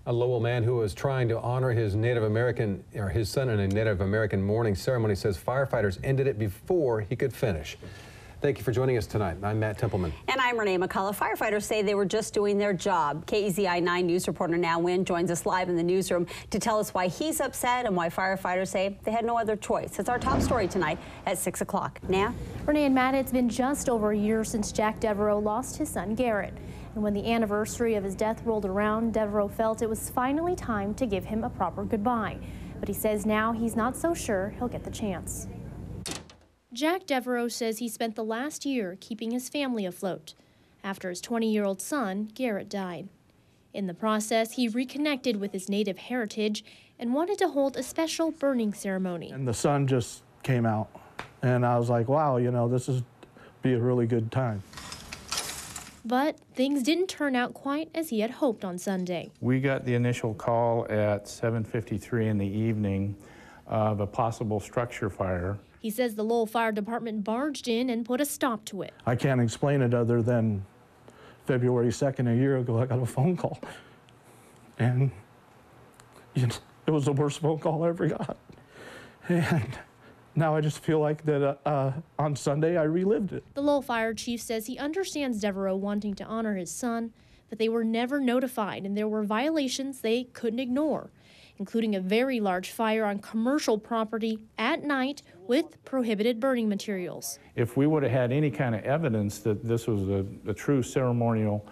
A Lowell man who was trying to honor his his son in a Native American mourning ceremony says firefighters ended it before he could finish. Thank you for joining us tonight. I'm Matt Templeman. And I'm RENEE McCullough. Firefighters say they were just doing their job. KEZI 9 News reporter HOEHN joins us live in the newsroom to tell us why he's upset and why firefighters say they had no other choice. It's our top story tonight at 6 o'clock. Now? RENEE and Matt, it's been just over a year since Jack DEVEREAUX lost his son Garrett. And when the anniversary of his death rolled around, DEVEREAUX felt it was finally time to give him a proper goodbye. But he says now he's not so sure he'll get the chance. Jack DEVEREAUX says he spent the last year keeping his family afloat after his 20-year-old son, Garrett, died. In the process, he reconnected with his native heritage and wanted to hold a special burning ceremony. And the sun just came out, and I was like, wow, you know, this is be a really good time. But things didn't turn out quite as he had hoped on Sunday. We got the initial call at 7:53 in the evening of a possible structure fire. He says the Lowell Fire Department barged in and put a stop to it. I can't explain it other than February 2nd, a year ago, I got a phone call. And you know, it was the worst phone call I ever got. And now I just feel like that on Sunday I relived it. The Lowell Fire Chief says he understands DEVEREAUX wanting to honor his son, but they were never notified and there were violations they couldn't ignore, including a very large fire on commercial property at night with prohibited burning materials. If we would have had any kind of evidence that this was a true ceremonial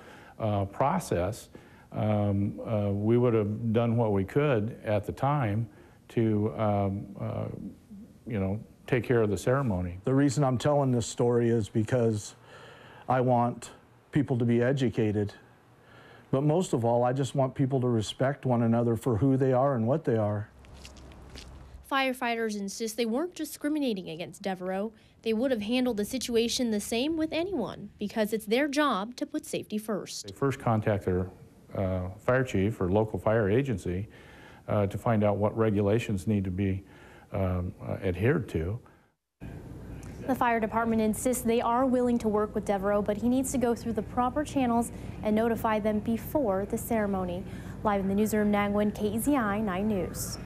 process, we would have done what we could at the time to you know, take care of the ceremony. The reason I'm telling this story is because I want people to be educated. But most of all, I just want people to respect one another for who they are and what they are. Firefighters insist they weren't discriminating against DEVEREAUX. They would have handled the situation the same with anyone because it's their job to put safety first. They first contact their fire chief or local fire agency to find out what regulations need to be adhered to. The fire department insists they are willing to work with DEVEREAUX, but he needs to go through the proper channels and notify them before the ceremony. Live in the newsroom, HOEHN, KEZI 9 News.